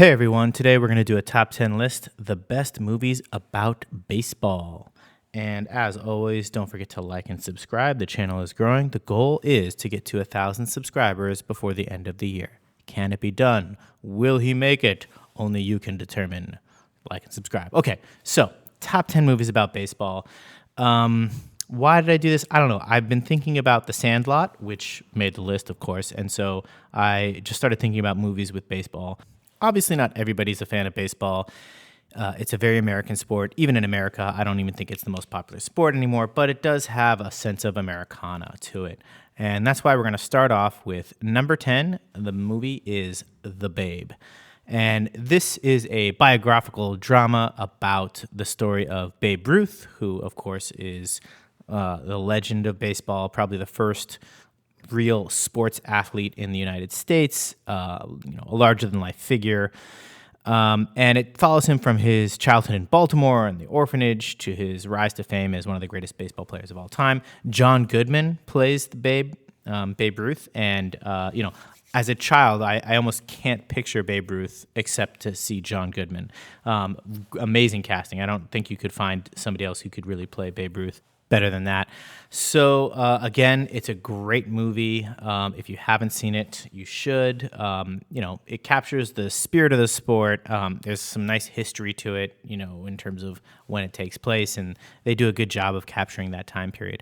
Hey everyone, today we're going to do a top 10 list, the best movies about baseball. And as always, don't forget to like and subscribe. The channel is growing. The goal is to get to 1,000 subscribers before the end of the year. Can it be done? Will he make it? Only you can determine. Like and subscribe. Okay, so top 10 movies about baseball. Why did I do this? I don't know. I've been thinking about The Sandlot, which made the list, of course. And so I just started thinking about movies with baseball. Obviously, not everybody's a fan of baseball. It's a very American sport. Even in America, I don't even think it's the most popular sport anymore, but it does have a sense of Americana to it. And that's why we're going to start off with number 10. The movie is The Babe. And this is a biographical drama about the story of Babe Ruth, who, of course, is the legend of baseball, probably the first real sports athlete in the United States, a larger-than-life figure. And it follows him from his childhood in Baltimore and the orphanage to his rise to fame as one of the greatest baseball players of all time. John Goodman plays the Babe Ruth, and as a child, I almost can't picture Babe Ruth except to see John Goodman. Amazing casting. I don't think you could find somebody else who could really play Babe Ruth better than that. So again, it's a great movie. If you haven't seen it, you should. It captures the spirit of the sport. There's some nice history to it, in terms of when it takes place, and they do a good job of capturing that time period.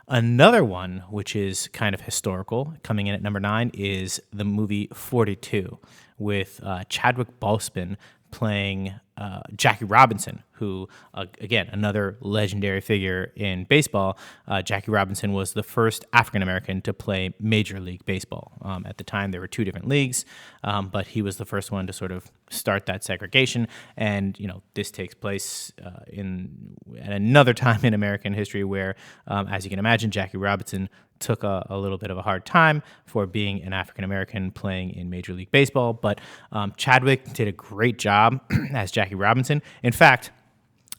Another one, which is kind of historical, coming in at number 9, is the movie 42 with Chadwick Boseman playing Jackie Robinson, who, again, another legendary figure in baseball. Jackie Robinson was the first African-American to play Major League Baseball. At the time, there were 2 different leagues, but he was the first one to sort of start that segregation. And, this takes place at another time in American history where, as you can imagine, Jackie Robinson took a little bit of a hard time for being an African-American playing in Major League Baseball. But Chadwick did a great job as Jackie Robinson. In fact,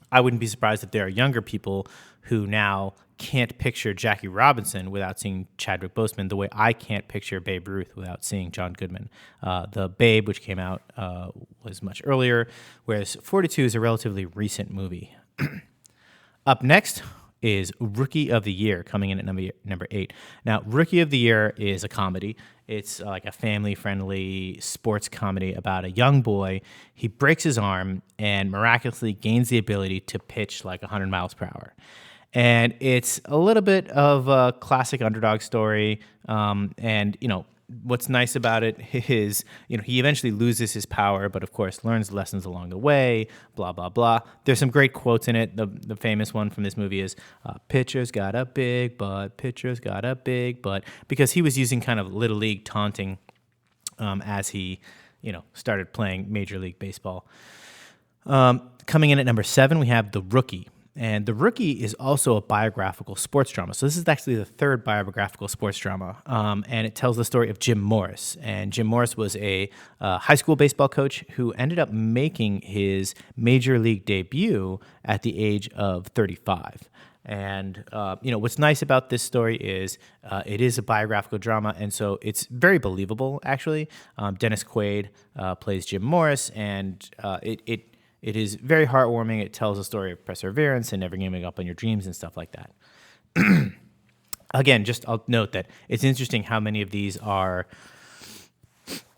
I wouldn't be surprised if there are younger people who now can't picture Jackie Robinson without seeing Chadwick Boseman the way I can't picture Babe Ruth without seeing John Goodman. The Babe, which came out, was much earlier, whereas 42 is a relatively recent movie. Up next is Rookie of the Year, coming in at number 8. Now, Rookie of the Year is a comedy. It's like a family-friendly sports comedy about a young boy. He breaks his arm and miraculously gains the ability to pitch like 100 miles per hour. And it's a little bit of a classic underdog story. What's nice about it is, he eventually loses his power, but of course learns lessons along the way, blah, blah, blah. There's some great quotes in it. The famous one from this movie is, pitcher's got a big butt, pitcher's got a big butt, because he was using kind of Little League taunting as he, started playing Major League Baseball. Coming in at number 7, we have The Rookie. And The Rookie is also a biographical sports drama. So this is actually the 3rd biographical sports drama. And it tells the story of Jim Morris. And Jim Morris was a high school baseball coach who ended up making his major league debut at the age of 35. And, what's nice about this story is it is a biographical drama, and so it's very believable, actually. Dennis Quaid plays Jim Morris, and it is very heartwarming. It tells a story of perseverance and never giving up on your dreams and stuff like that. Again, I'll note that it's interesting how many of these are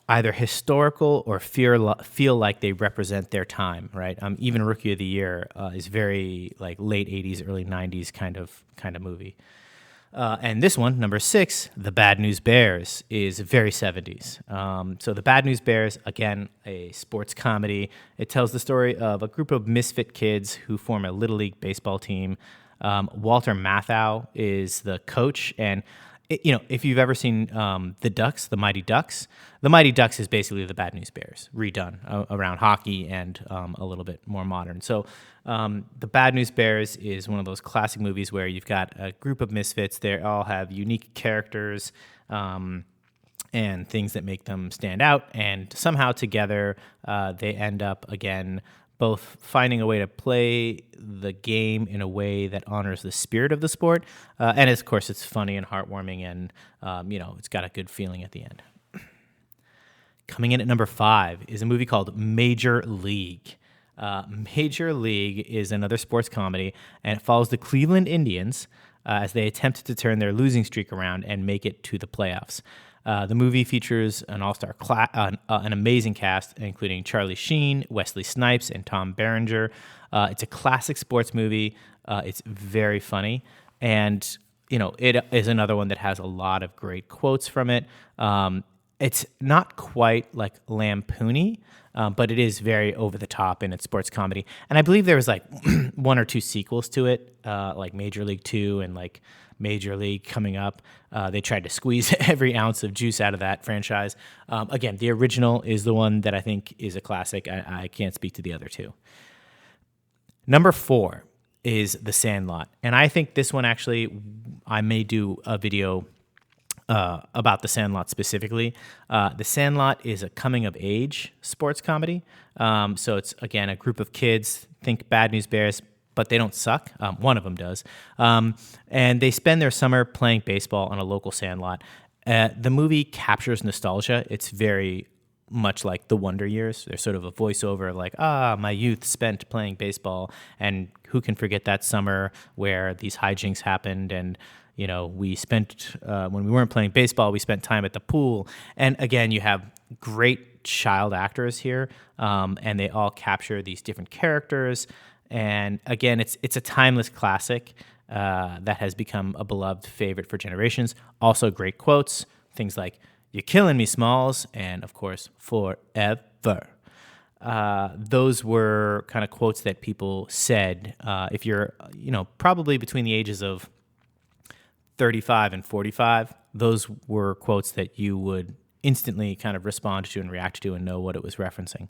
either historical or feel like they represent their time, right? Even Rookie of the Year is very like late 80s, early 90s kind of movie. And this one, number 6, The Bad News Bears, is very 70s. So The Bad News Bears, again, a sports comedy. It tells the story of a group of misfit kids who form a Little League baseball team. Walter Matthau is the coach, and if you've ever seen The Ducks, The Mighty Ducks is basically The Bad News Bears redone around hockey and a little bit more modern. So The Bad News Bears is one of those classic movies where you've got a group of misfits. They all have unique characters and things that make them stand out, and somehow together they end up, again, both finding a way to play the game in a way that honors the spirit of the sport, and of course it's funny and heartwarming, and it's got a good feeling at the end. Coming in at number 5 is a movie called Major League. Major League is another sports comedy, and it follows the Cleveland Indians as they attempt to turn their losing streak around and make it to the playoffs. The movie features an all-star, an amazing cast, including Charlie Sheen, Wesley Snipes, and Tom Berenger. It's a classic sports movie. It's very funny, and it is another one that has a lot of great quotes from it. It's not quite like lampoony, but it is very over the top in its sports comedy. And I believe there was like one or two sequels to it, like Major League 2 and like Major League coming up. They tried to squeeze every ounce of juice out of that franchise. Again, the original is the one that I think is a classic. I can't speak to the other two. Number 4 is The Sandlot. And I think this one actually, I may do a video about The Sandlot specifically. The Sandlot is a coming-of-age sports comedy. So it's, again, a group of kids, think Bad News Bears, but they don't suck. One of them does. And they spend their summer playing baseball on a local sandlot. The movie captures nostalgia. It's very much like The Wonder Years. There's sort of a voiceover of like, my youth spent playing baseball, and who can forget that summer where these hijinks happened, and we spent, when we weren't playing baseball, we spent time at the pool. And again, you have great child actors here, and they all capture these different characters. And again, it's a timeless classic that has become a beloved favorite for generations. Also great quotes, things like, "You're killing me, Smalls," and of course, "forever." Those were kind of quotes that people said if you're, probably between the ages of 35 and 45, those were quotes that you would instantly kind of respond to and react to and know what it was referencing.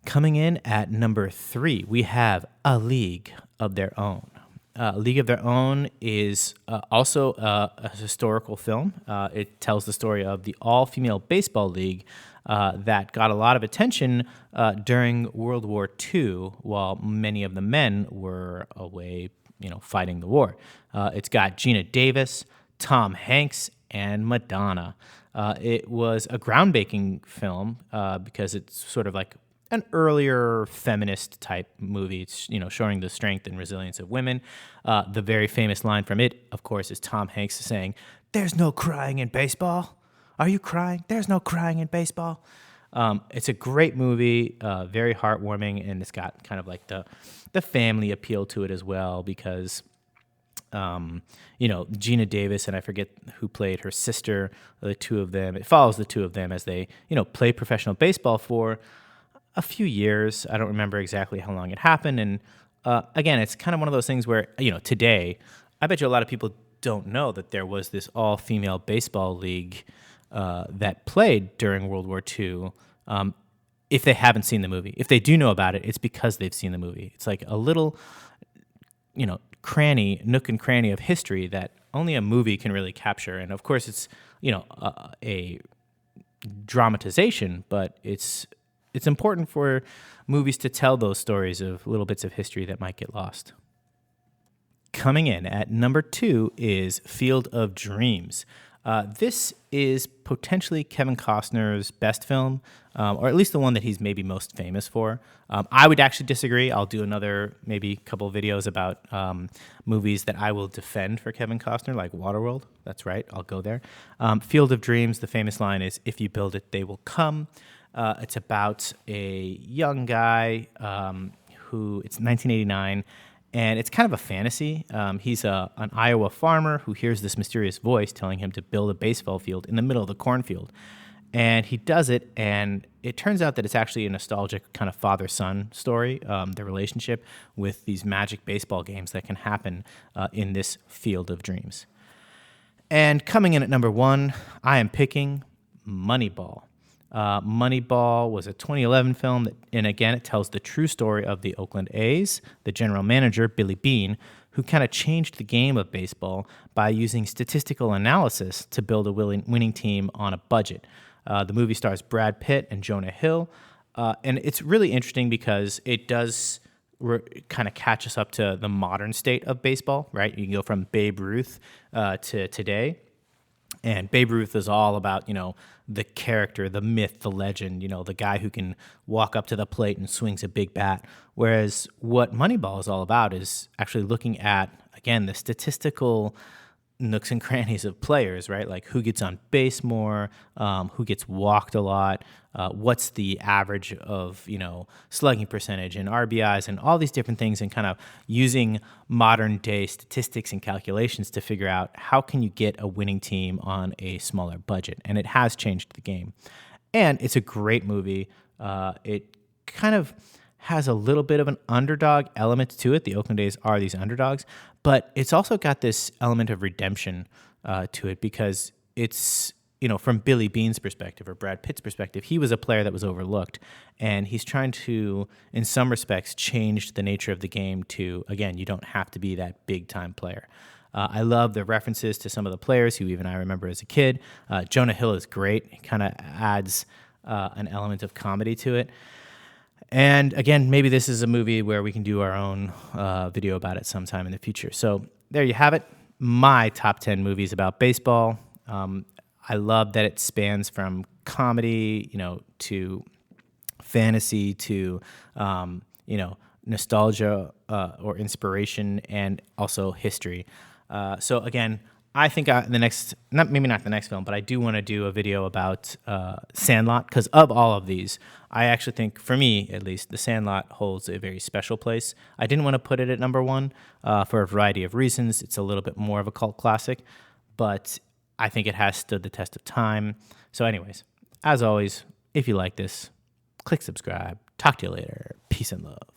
Coming in at number 3, we have A League of Their Own. A League of Their Own is also a historical film. It tells the story of the all-female baseball league that got a lot of attention during World War II, while many of the men were away fighting the war. It's got Gina Davis, Tom Hanks, and Madonna. It was a groundbreaking film because it's sort of like an earlier feminist type movie. It's, showing the strength and resilience of women. The very famous line from it, of course, is Tom Hanks saying, "There's no crying in baseball. Are you crying? There's no crying in baseball." It's a great movie, very heartwarming, and it's got kind of like the family appeal to it as well because, Gina Davis and I forget who played her sister, the two of them. It follows the two of them as they, play professional baseball for a few years. I don't remember exactly how long it happened. And again, it's kind of one of those things where, today, I bet you a lot of people don't know that there was this all-female baseball league that played during World War II, if they haven't seen the movie. If they do know about it, it's because they've seen the movie. It's like a little, nook and cranny of history that only a movie can really capture. And of course, it's, a dramatization, but it's important for movies to tell those stories of little bits of history that might get lost. Coming in at number 2 is Field of Dreams. This is potentially Kevin Costner's best film, or at least the one that he's maybe most famous for. I would actually disagree. I'll do another maybe couple videos about movies that I will defend for Kevin Costner, like Waterworld. That's right, I'll go there. Field of Dreams, the famous line is, "If you build it, they will come." It's about a young guy it's 1989, and it's kind of a fantasy. He's an Iowa farmer who hears this mysterious voice telling him to build a baseball field in the middle of the cornfield. And he does it, and it turns out that it's actually a nostalgic kind of father-son story, the relationship with these magic baseball games that can happen in this Field of Dreams. And coming in at number 1, I am picking Moneyball. Moneyball was a 2011 film, and again, it tells the true story of the Oakland A's, the general manager, Billy Beane, who kind of changed the game of baseball by using statistical analysis to build a winning team on a budget. The movie stars Brad Pitt and Jonah Hill, and it's really interesting because it does kind of catch us up to the modern state of baseball, right? You can go from Babe Ruth to today. And Babe Ruth is all about, the character, the myth, the legend, the guy who can walk up to the plate and swings a big bat. Whereas what Moneyball is all about is actually looking at, again, the statistical nooks and crannies of players, right? Like who gets on base more, who gets walked a lot, what's the average of, slugging percentage and RBIs and all these different things, and kind of using modern day statistics and calculations to figure out how can you get a winning team on a smaller budget. And it has changed the game. And it's a great movie. It kind of has a little bit of an underdog element to it. The Oakland A's are these underdogs, but it's also got this element of redemption to it, because it's, from Billy Beane's perspective or Brad Pitt's perspective, he was a player that was overlooked, and he's trying to, in some respects, change the nature of the game to, again, you don't have to be that big time player. I love the references to some of the players who even I remember as a kid. Jonah Hill is great. He kind of adds an element of comedy to it. And again, maybe this is a movie where we can do our own video about it sometime in the future. So there you have it, my top 10 movies about baseball. I love that it spans from comedy, to fantasy, to, nostalgia or inspiration, and also history. So again, I think maybe not the next film, but I do want to do a video about Sandlot, because of all of these, I actually think, for me at least, The Sandlot holds a very special place. I didn't want to put it at number one for a variety of reasons. It's a little bit more of a cult classic, but I think it has stood the test of time. So anyways, as always, if you like this, click subscribe. Talk to you later. Peace and love.